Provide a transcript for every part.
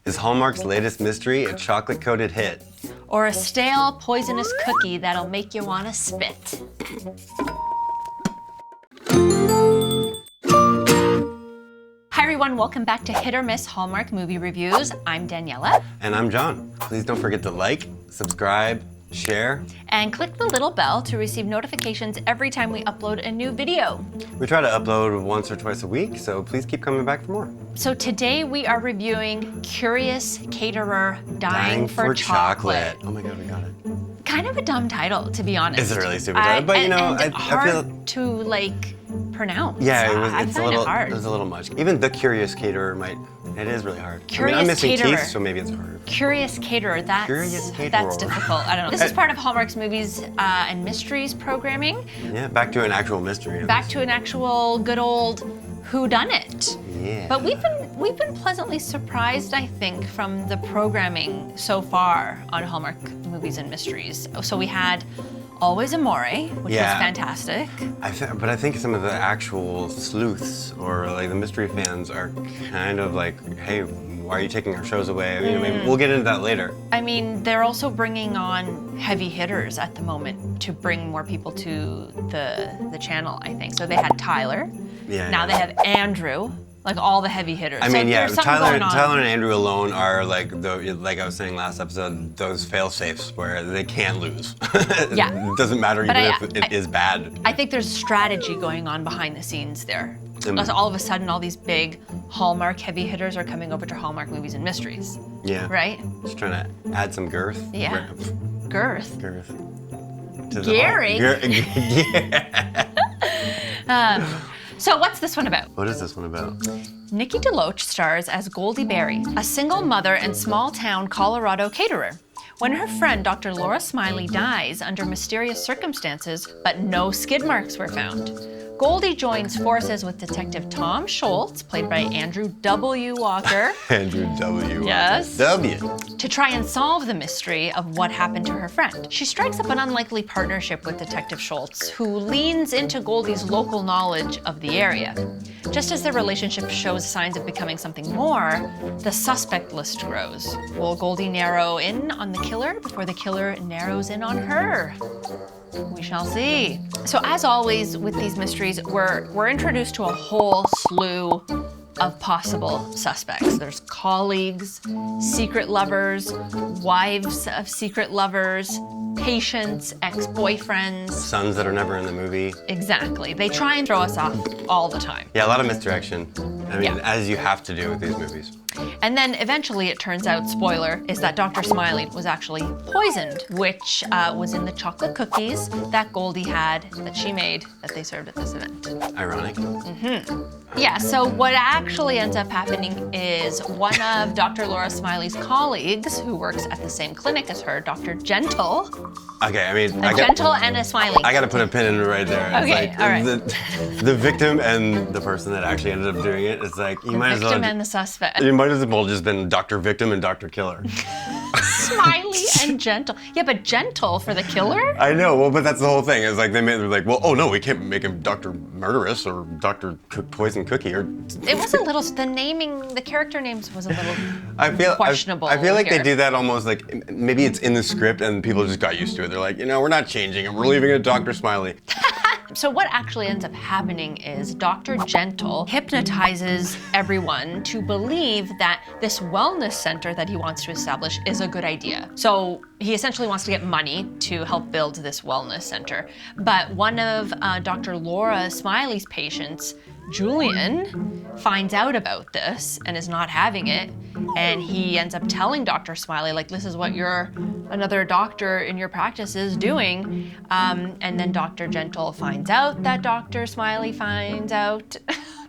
Is Hallmark's latest mystery a chocolate-coated hit? Or a stale, poisonous cookie that'll make you want to spit? Hi everyone, welcome back to Hit or Miss Hallmark Movie Reviews. I'm Daniela. And I'm John. Please don't forget to like, subscribe, share, and click the little bell to receive notifications every time we upload a new video. We try to upload once or twice a week, so please keep coming back for more. So today we are reviewing Curious Caterer Dying for Chocolate. Oh my god, we got it. Kind of a dumb title, to be honest. It's a really stupid title, but you know, I feel to like pronounce. Yeah, I find it hard. It was a little much. Even the Curious Caterer it is really hard. Curious I'm missing Caterer. teeth, so maybe it's harder. Curious Caterer, Curious Caterer. That's difficult. I don't know. This is part of Hallmark's Movies and Mysteries programming. Yeah, back to an actual mystery. Back to an actual good old whodunit. Yeah. But we've been pleasantly surprised, I think, from the programming so far on Hallmark Movies and Mysteries. So we had Always Amore, which was fantastic. But I think some of the actual sleuths or like the mystery fans are kind of like, hey, why are you taking our shows away? You know, maybe we'll get into that later. I mean, they're also bringing on heavy hitters at the moment to bring more people to the channel, I think. So they had Tyler. Yeah. Now they have Andrew. Like all the heavy hitters. I mean, so Tyler and Andrew alone are like like I was saying last episode, those fail safes where they can't lose. Yeah. It doesn't matter even if it is bad. I think there's strategy going on behind the scenes there. All of a sudden, all these big Hallmark heavy hitters are coming over to Hallmark Movies and Mysteries. Yeah. Right? Just trying to add some girth. Yeah. Girth. Girth. Gary. So what's this one about? What is this one about? Nikki DeLoach stars as Goldie Berry, a single mother and small-town Colorado caterer. When her friend, Dr. Laura Smiley, dies under mysterious circumstances, but no skid marks were found, Goldie joins forces with Detective Tom Schultz, played by Andrew W. Walker. Andrew W. Yes. W. To try and solve the mystery of what happened to her friend. She strikes up an unlikely partnership with Detective Schultz, who leans into Goldie's local knowledge of the area. Just as their relationship shows signs of becoming something more, the suspect list grows. Will Goldie narrow in on the killer before the killer narrows in on her? We shall see. So as always with these mysteries, we're introduced to a whole slew of possible suspects. There's colleagues, secret lovers, wives of secret lovers, patients, ex-boyfriends. Sons that are never in the movie. Exactly. They try and throw us off all the time. Yeah, a lot of misdirection. I mean, as you have to do with these movies. And then eventually it turns out, spoiler, is that Dr. Smiley was actually poisoned, which was in the chocolate cookies that Goldie had, that she made, that they served at this event. Ironic. Mm-hmm. Yeah, so what actually ends up happening is one of Dr. Laura Smiley's colleagues, who works at the same clinic as her, Dr. Gentle. Okay, I mean, Gentle and a Smiley. I gotta put a pin in it right there. Okay, it's like, all right. The victim and the person that actually ended up doing it, it's like, you might as well. Victim and the suspect. You might as well just been Dr. Victim and Dr. Killer. Smiley and Gentle. Yeah, but Gentle for the killer? I know, well, but that's the whole thing. It's like they're like, well, oh no, we can't make him Dr. Murderous or Dr. Poison Cookie or. It was a little, the character names was a little questionable. I feel like they do that almost like, maybe it's in the script and people just got used to it. They're like, you know, we're not changing it. We're leaving it Dr. Smiley. So what actually ends up happening is Dr. Gentle hypnotizes everyone to believe that this wellness center that he wants to establish is a good idea. So he essentially wants to get money to help build this wellness center. But one of Dr. Laura Smiley's patients, Julian, finds out about this and is not having it. And he ends up telling Dr. Smiley, like, this is what another doctor in your practice is doing. And then Dr. Gentle finds out that Dr. Smiley finds out.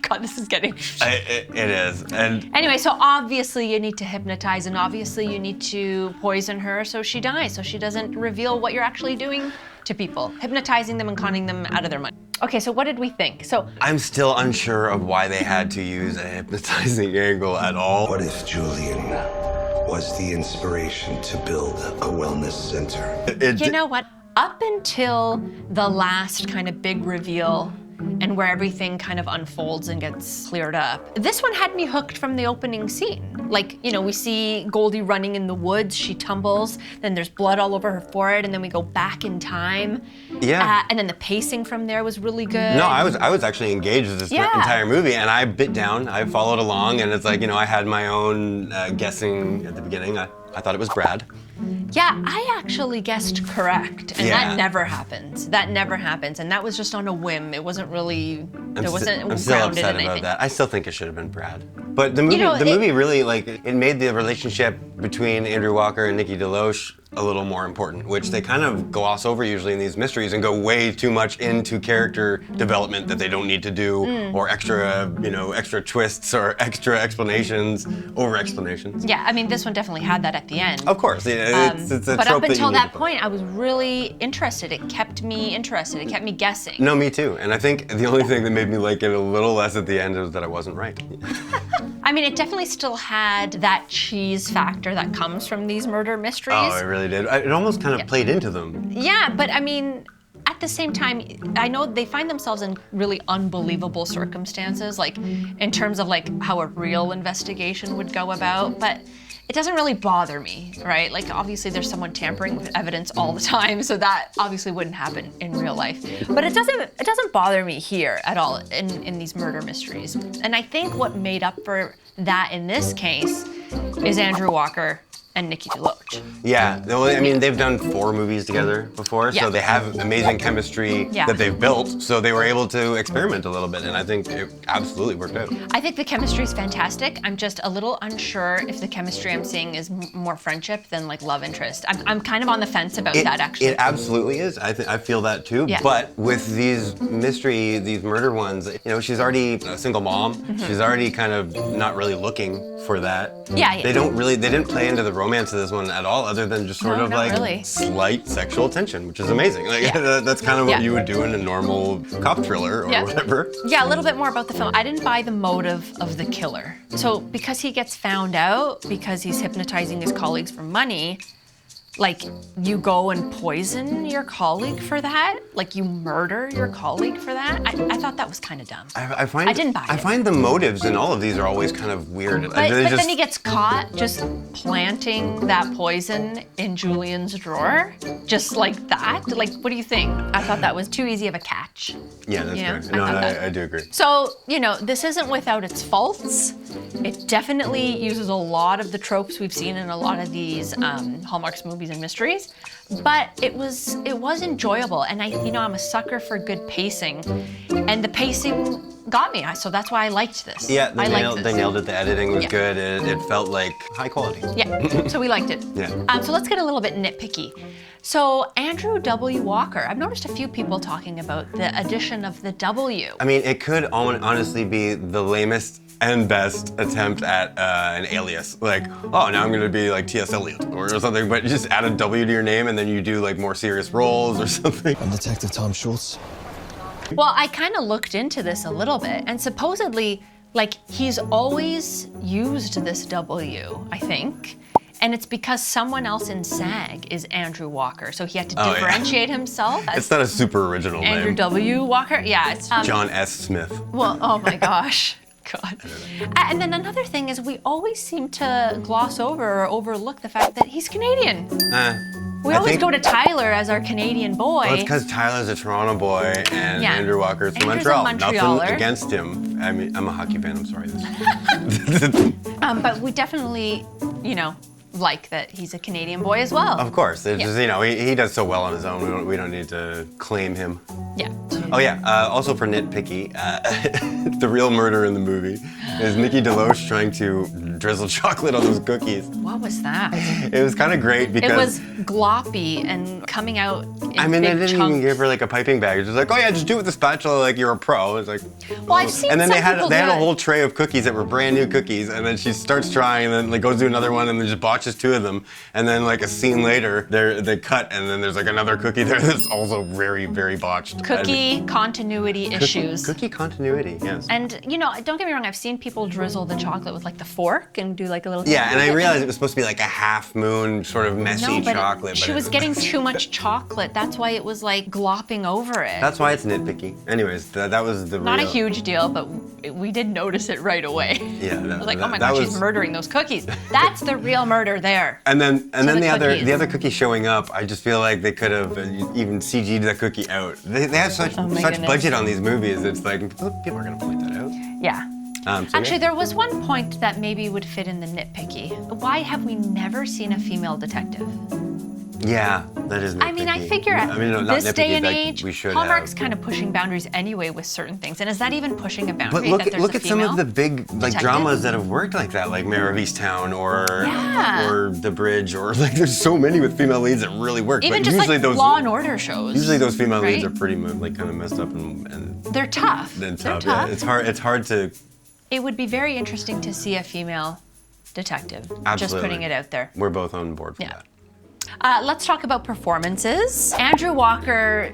God, this is getting... It is. And anyway, so obviously you need to hypnotize and obviously you need to poison her so she dies, so she doesn't reveal what you're actually doing to people, hypnotizing them and conning them out of their money. Okay, so what did we think? So I'm still unsure of why they had to use a hypnotizing angle at all. What if Julian was the inspiration to build a wellness center? You know what? Up until the last kind of big reveal and where everything kind of unfolds and gets cleared up, this one had me hooked from the opening scene. Like, you know, we see Goldie running in the woods, she tumbles, then there's blood all over her forehead, and then we go back in time. Yeah. And then the pacing from there was really good. No, I was actually engaged with this entire movie, and I bit down, I followed along, and it's like, you know, I had my own guessing at the beginning. I thought it was Brad. Yeah, I actually guessed correct, and Yeah. that never happens. That never happens, and that was just on a whim. It wasn't really, it wasn't I'm still grounded upset in about anything. that. I still think it should have been Brad. But the movie, You know, the movie really, like, it made the relationship between Andrew Walker and Nikki DeLoach a little more important, which they kind of gloss over usually in these mysteries and go way too much into character development that they don't need to do, or extra, you know, extra twists or extra explanations, over explanations. Yeah, I mean, this one definitely had that at the end. Of course, it's a But trope up until that you need that to put. point, I was really interested. It kept me interested. It kept me guessing. No, me too. And I think the only thing that made me like it a little less at the end was that I wasn't right. I mean, it definitely still had that cheese factor that comes from these murder mysteries. Oh, it really did. It almost kind of played into them. Yeah, but I mean, at the same time, I know they find themselves in really unbelievable circumstances, like in terms of like how a real investigation would go about, but it doesn't really bother me, right? Like obviously there's someone tampering with evidence all the time, so that obviously wouldn't happen in real life. But it doesn't bother me here at all in these murder mysteries. And I think what made up for that in this case is Andrew Walker and Nikki DeLoach. Yeah, well, I mean, they've done 4 movies together before, Yeah. so they have amazing chemistry Yeah. that they've built, so they were able to experiment a little bit, and I think it absolutely worked out. I think the chemistry is fantastic. I'm just a little unsure if the chemistry I'm seeing is more friendship than like love interest. I'm kind of on the fence about that actually. It absolutely is. I feel that too. Yeah. But with these murder ones, you know, she's already a single mom. She's already kind of not really looking for that. Yeah. They didn't play into the romance of this one at all, other than just sort No, of not like really. slight sexual tension, which is amazing. Like Yeah. that's kind of what Yeah. you would do in a normal cop thriller or Yeah. whatever. Yeah, a little bit more about the film. I didn't buy the motive of the killer. So because he gets found out, because he's hypnotizing his colleagues for money, like you go and poison your colleague for that? Like you murder your colleague for that? I thought that was kind of dumb. I find I didn't buy I it. find the motives in all of these are always kind of weird. But then he gets caught just planting that poison in Julian's drawer, just like that. Like, what do you think? I thought that was too easy of a catch. Yeah, that's You know, fair. I No, thought that- I do agree. So, you know, this isn't without its faults. It definitely uses a lot of the tropes we've seen in a lot of these Hallmark's movies and mysteries, but it was enjoyable. And I'm a sucker for good pacing, and the pacing got me. So that's why I liked this. Yeah, I liked this. they nailed it. The editing was Yeah. good. It felt like high quality. Yeah, so we liked it. Yeah. So let's get a little bit nitpicky. So Andrew W. Walker, I've noticed a few people talking about the addition of the W. I mean, it could honestly be the lamest and best attempt at an alias. Like, oh, now I'm gonna be like T.S. Eliot or something, but just add a W to your name and then you do like more serious roles or something. I'm Detective Tom Schultz. Well, I kind of looked into this a little bit, and supposedly, like, he's always used this W, I think. And it's because someone else in SAG is Andrew Walker, so he had to Oh, yeah. differentiate himself as It's not a super original Andrew name. W. Walker. Yeah, it's John S. Smith. Well, oh my gosh. God. And then another thing is we always seem to gloss over or overlook the fact that he's Canadian. We I always think- go to Tyler as our Canadian boy. Well, it's because Tyler's a Toronto boy and Yeah. Andrew Walker's from Andrew's a Montreal. Montrealer. Nothing against him. I mean, I'm a hockey fan. I'm sorry. But we definitely, like that he's a Canadian boy as well. Of course. It's Yeah. just, he does so well on his own. We don't need to claim him. Yeah. Oh yeah, also for nitpicky, the real murder in the movie is Nikki DeLoach trying to drizzle chocolate on those cookies. What was that? It was kind of great because... It was gloppy and coming out in I mean, they big didn't chunks. even give her like a piping bag. It's just like, oh yeah, just do it with the spatula like you're a pro. It's like... Well, I've seen And then some they had people a do it. whole tray of cookies that were brand new cookies, and then she starts trying, and then like goes to another one, and then just botches just two of them, and then like a scene later, they cut, and then there's like another cookie there that's also very, very botched. Cookie continuity issues. Cookie continuity, yes. And you know, don't get me wrong, I've seen people drizzle the chocolate with like the fork and do like a little. Yeah, and I realized it was supposed to be like a half moon, sort of messy chocolate. She was getting too much chocolate. That's why it was like glopping over it. That's why it's nitpicky. Anyways, that was the Not a huge deal, but we did notice it right away. Yeah, I was like, oh my god, she's murdering those cookies. That's the real murder there. And then the other cookie showing up, I just feel like they could have even CG'd that cookie out. They have such budget on these movies. It's like people are gonna point that out. Yeah. Actually, there was one point that maybe would fit in the nitpicky. Why have we never seen a female detective? Yeah, that is nitpicky. I mean, I figure this day and age, Hallmark's kind of pushing boundaries anyway with certain things. And is that even pushing a boundary? But look at some of the big dramas that have worked like that, like Mayor of Easttown or The Bridge, or like there's so many with female leads that really work. Even but just usually like those Law and Order shows. Usually those female leads are pretty like kind of messed up and they're tough. They're tough. Yeah, it's hard to. It would be very interesting to see a female detective. Absolutely. Just putting it out there. We're both on board for that. Let's talk about performances. Andrew Walker,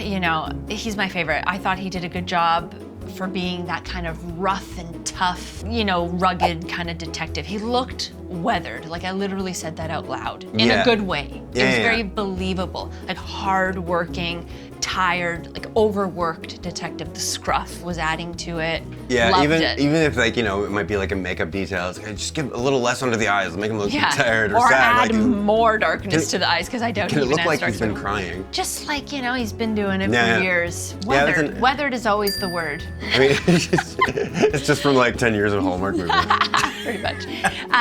you know, he's my favorite. I thought he did a good job for being that kind of rough and tough, you know, rugged kind of detective. He looked weathered. Like I literally said that out loud in a good way. It was very believable, like hardworking, tired, like overworked detective. The scruff was adding to it. Yeah, Loved even it. if like, you know, it might be like a makeup detail. It's like, just give a little less under the eyes, make him look tired or sad. Add more darkness to the eyes, because I doubt he Can it even look like adds he's been dark crying? Just like, you know, he's been doing it for years. Weathered. Weathered is always the word. I mean, it's just from like 10 years of Hallmark movies. Pretty much.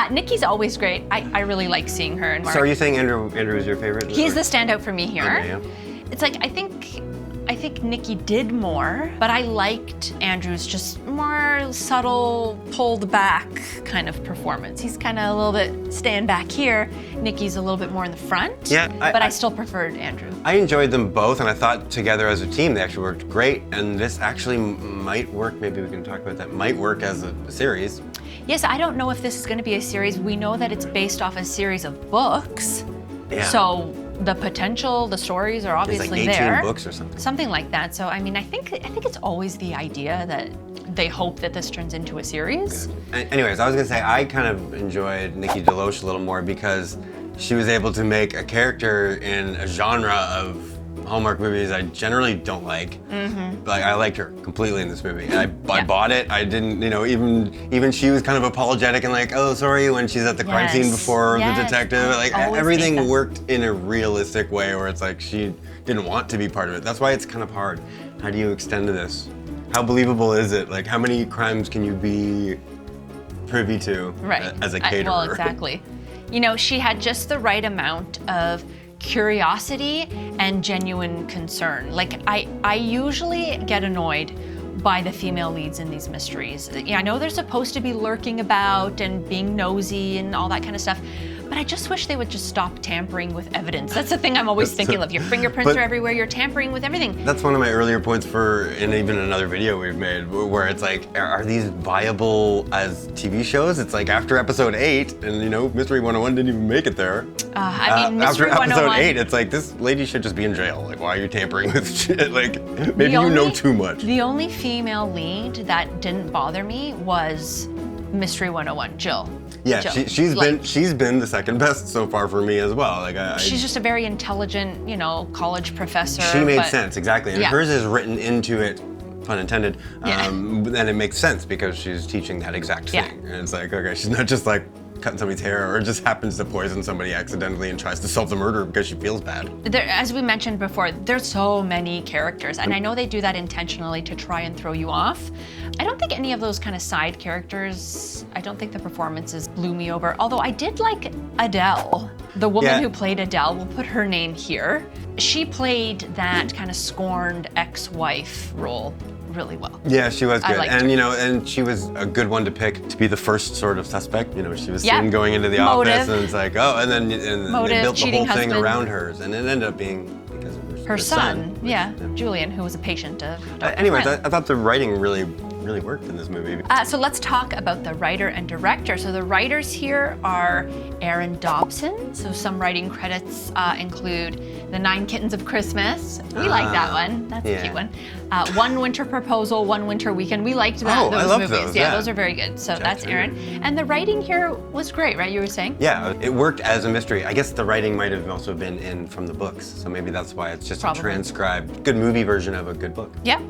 Nikki's always great. I really like seeing her and Mark. So are you saying Andrew is your favorite? He's the standout for me here. Okay, yeah. It's like, I think Nikki did more, but I liked Andrew's just more subtle, pulled back kind of performance. He's kind of a little bit stand back here. Nikki's a little bit more in the front. Yeah. But I still preferred Andrew. I enjoyed them both, and I thought together as a team they actually worked great. And this actually might work. Maybe we can talk about that. Might work as a series. Yes, I don't know if this is going to be a series. We know that it's based off a series of books. Yeah. So the potential, the stories are obviously like 18 there. books or something. Something like that. So I mean, I think it's always the idea that they hope that this turns into a series. Anyways, I was gonna say I kind of enjoyed Nikki DeLoach a little more because she was able to make a character in a genre of Hallmark movies I generally don't like. Like I liked her completely in this movie. I bought it. I didn't, you know, even she was kind of apologetic and like, oh, sorry, when she's at the crime scene before the detective. Like everything worked in a realistic way where it's like she didn't want to be part of it. That's why it's kind of hard. How do you extend to this? How believable is it? Like how many crimes can you be privy to as a caterer? Well, exactly. You know, she had just the right amount of curiosity and genuine concern. Like I usually get annoyed by the female leads in these mysteries. Yeah, I know they're supposed to be lurking about and being nosy and all that kind of stuff, but I just wish they would just stop tampering with evidence. That's the thing I'm always thinking of. Your fingerprints are everywhere, you're tampering with everything. That's one of my earlier points in even another video we've made, where it's like, are these viable as TV shows? It's like after episode 8, and you know, Mystery 101 didn't even make it there. I mean, Mystery after 101, episode 8, it's like, this lady should just be in jail. Like, why are you tampering with shit? Like, maybe you know too much. The only female lead that didn't bother me was Mystery 101, Jill. Yeah, she's been the second best so far for me as well. Like she's just a very intelligent, you know, college professor. She made sense, exactly. And hers is written into it, pun intended, and it makes sense because she's teaching that exact thing. And it's like, okay, she's not just like cutting somebody's hair or just happens to poison somebody accidentally and tries to solve the murder because she feels bad. As we mentioned before, there's so many characters, and I know they do that intentionally to try and throw you off. I don't think any of those kind of side characters, I don't think the performances blew me over, although I did like Adele. The woman who played Adele, we'll put her name here. She played that kind of scorned ex-wife role really well. Yeah, she was good. And you know, and she was a good one to pick to be the first sort of suspect. You know, she was seen going into the office and it's like, oh, and then they built the whole thing around hers, and it ended up being because of her son. Julian, who was a patient of Dr. Anyways, I thought the writing really really worked in this movie. So let's talk about the writer and director. So the writers here are Aaron Dobson. So some writing credits include The 9 Kittens of Christmas. We like that one. That's a cute one. One Winter Proposal, One Winter Weekend. We liked that. I love movies. those. Yeah, those are very good. So that's Aaron. And the writing here was great, right? You were saying? Yeah, it worked as a mystery. I guess the writing might have also been in from the books, so maybe that's why it's just a transcribed, good movie version of a good book. Yep.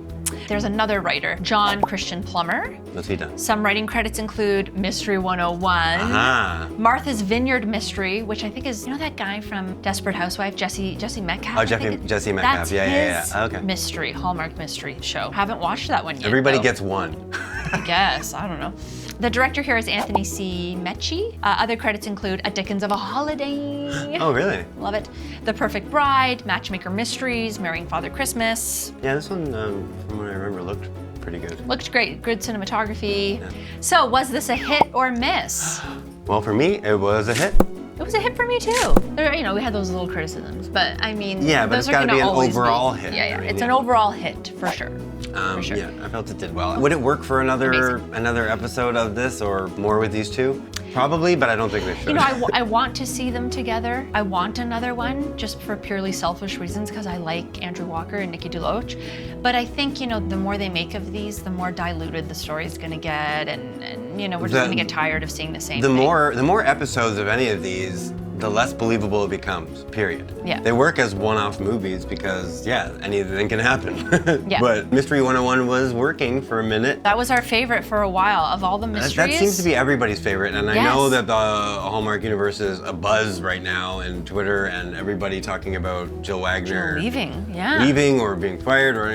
There's another writer, John Christian Plummer. What's he done? Some writing credits include Mystery 101, Martha's Vineyard Mystery, which I think is, you know that guy from Desperate Housewife, Jesse Metcalf? Oh, Jesse Metcalf. That's yeah. Okay. mystery, Hallmark mystery show. Haven't watched that one yet. Everybody though. gets one. I guess, I don't know. The director here is Anthony C. Mecchi. Other credits include A Dickens of a Holiday. Oh, really? Love it. The Perfect Bride, Matchmaker Mysteries, Marrying Father Christmas. Yeah, this one, from what I remember, looked pretty good. Looked great, good cinematography. Yeah. So was this a hit or miss? Well, for me, it was a hit. It was a hit for me too. There, we had those little criticisms, but I mean, yeah, but those it's got to be an overall hit. Yeah, I mean, it's an overall hit for sure. Yeah, I felt it did well. Would it work for another episode of this or more with these two? Probably, but I don't think they should. I want to see them together. I want another one just for purely selfish reasons because I like Andrew Walker and Nikki DeLoach. But I think, the more they make of these, the more diluted the story's gonna get and we're just gonna get tired of seeing the same thing. The more episodes of any of these, the less believable it becomes, period. Yeah. They work as one-off movies because, anything can happen. Yeah. But Mystery 101 was working for a minute. That was our favorite for a while of all the mysteries. That seems to be everybody's favorite, and I know that the Hallmark universe is abuzz right now in Twitter and everybody talking about Jill Wagner leaving or being fired, or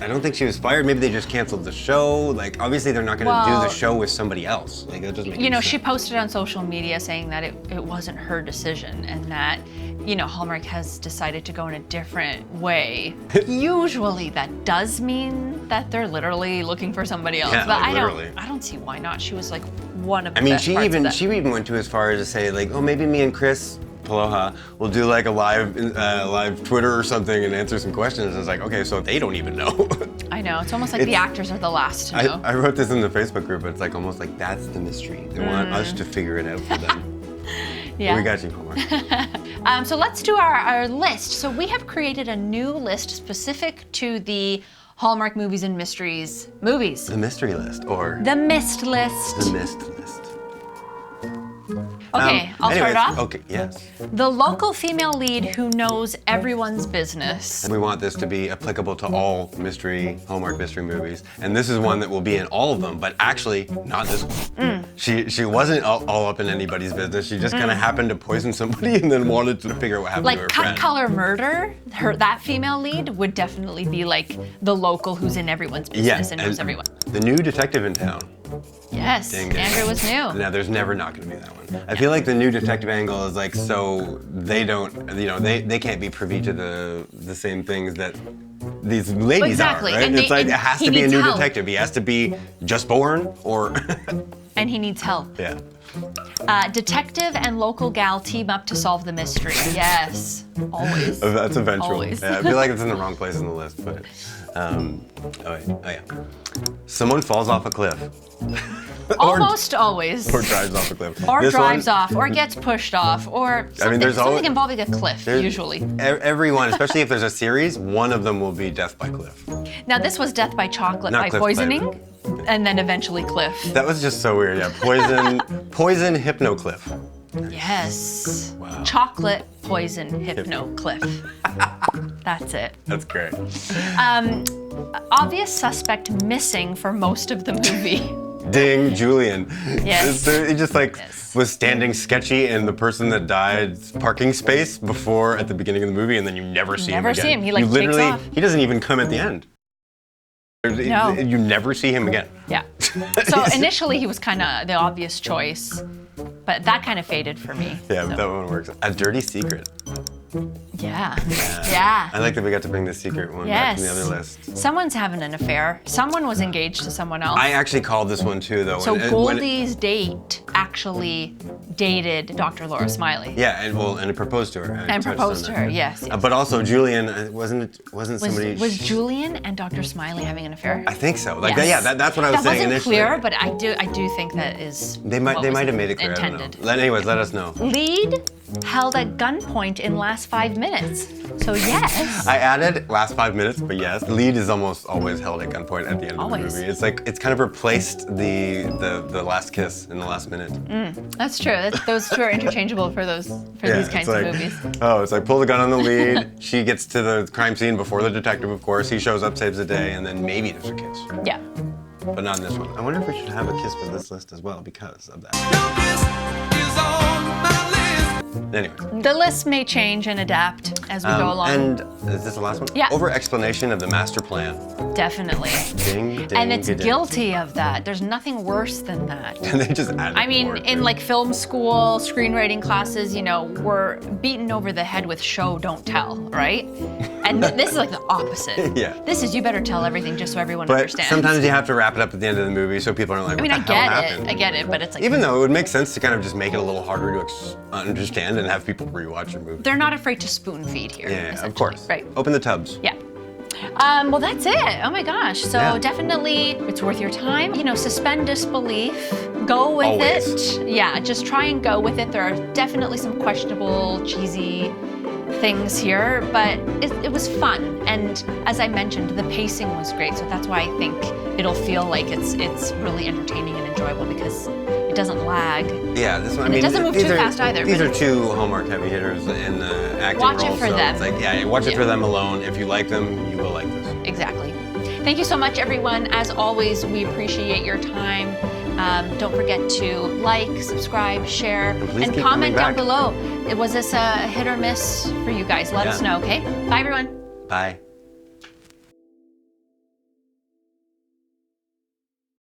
I don't think she was fired. Maybe they just canceled the show. Obviously they're not going to do the show with somebody else. That doesn't make any sense. She posted on social media saying that it wasn't her decision and that, Hallmark has decided to go in a different way. Usually that does mean that they're literally looking for somebody else. Yeah, but literally. I don't see why not. She was one of the best parts of that. She even went to as far as to say maybe me and Chris Aloha, we'll do a live Twitter or something and answer some questions. It's okay, so they don't even know. I know, it's almost like the actors are the last to know. I wrote this in the Facebook group, but it's almost like that's the mystery. They want us to figure it out for them. Yeah. We got you, Hallmark. So let's do our list. So we have created a new list specific to the Hallmark movies and mysteries movies. The mystery list, or the Myst list. The Myst list. Okay, I'll start it off. Okay, yes. The local female lead who knows everyone's business. We want this to be applicable to all Hallmark mystery movies. And this is one that will be in all of them, but actually not this one. She wasn't all up in anybody's business. She just kind of happened to poison somebody and then wanted to figure out what happened to her friend. Cut Color Murder, that female lead would definitely be the local who's in everyone's business and knows everyone. The new detective in town. Yes, Andrew was new. No, there's never not going to be that one. I feel like the new detective angle is so they don't, they can't be privy to the same things that these ladies are, right? And it has to be a new detective. He has to be just born or... And he needs help. Yeah. Detective and local gal team up to solve the mystery. Yes, always. That's eventual. Always. Yeah, I feel like it's in the wrong place in the list, but... Someone falls off a cliff. Almost always. Or drives off a cliff. Or drives off, or gets pushed off, or something involving a cliff, usually. Everyone, especially if there's a series, one of them will be death by cliff. Now this was death by chocolate by poisoning, and then eventually cliff. That was just so weird, yeah. Poison hypno cliff. Yes. Wow. Chocolate poison hypno cliff. That's it. That's great. Obvious suspect missing for most of the movie. Ding, Julian. Yes. He just was standing sketchy in the person that died's parking space at the beginning of the movie, and then you never see him again. Never see him. He takes off. He doesn't even come at the end. No. You never see him again. Yeah. So initially he was kind of the obvious choice, but that kind of faded for me. Yeah, but that one works. A dirty secret. Yeah. Yeah. I like that we got to bring the secret one back from the other list. Someone's having an affair. Someone was engaged to someone else. I actually called this one too, though. So Goldie's date actually dated Dr. Laura Smiley. Yeah, and it proposed to her. And proposed to her, yes. But also Julian, wasn't somebody... Was Julian and Dr. Smiley having an affair? I think so. Like, Yes. yeah, that's what I was saying initially. That wasn't clear, but I do think that is They might have made it clear. intended. I don't know. Anyways, let us know. Lead held at gunpoint in last 5 minutes. So yes. I added last 5 minutes, but yes, lead is almost always held at gunpoint at the end of the movie. It's like it's kind of replaced the last kiss in the last minute. That's true. Those two are interchangeable for these kinds of movies. Oh, it's like pull the gun on the lead. She gets to the crime scene before the detective, of course. He shows up, saves the day, and then maybe there's a kiss. Yeah. But not in this one. I wonder if we should have a kiss for this list as well because of that. Anyway. The list may change and adapt as we go along. And is this the last one? Yeah. Over-explanation of the master plan. Definitely. Ding, ding, And it's ding. guilty of that. There's nothing worse than that. And they just added I mean, more, in too. like film school, screenwriting classes, you know, we're beaten over the head with show, don't tell, right? And this is like the opposite. Yeah. This is you better tell everything just so everyone But understands. sometimes you have to wrap it up at the end of the movie so people aren't like, I mean, what the hell happened? I get it, but it's like Even though it would make sense to kind of just make it a little harder to understand and have people rewatch your movie. they're not afraid to spoon feed here. Yeah, of essentially. course. Right. Open the tubs. Yeah. Well, that's it. Oh my gosh. So Yeah. definitely, it's worth your time. You know, suspend disbelief. Go with Always. it. Yeah, just try and go with it. There are definitely some questionable, cheesy things here, but it was fun. And as I mentioned, the pacing was great. So that's why I think it'll feel like it's really entertaining and enjoyable because it doesn't lag. Yeah, this one. I And it mean, doesn't move these too are- fast either, These but- are two Hallmark heavy hitters in the acting Watch it role, for so them. It's like, yeah, watch it Yeah. for them alone. If you like them, you will like this. Exactly. Thank you so much, everyone. As always, we appreciate your time. Don't forget to like, subscribe, share, please and keep comment coming down back. below. Was this a hit or miss for you guys? Let us know, okay? Bye, everyone. Bye.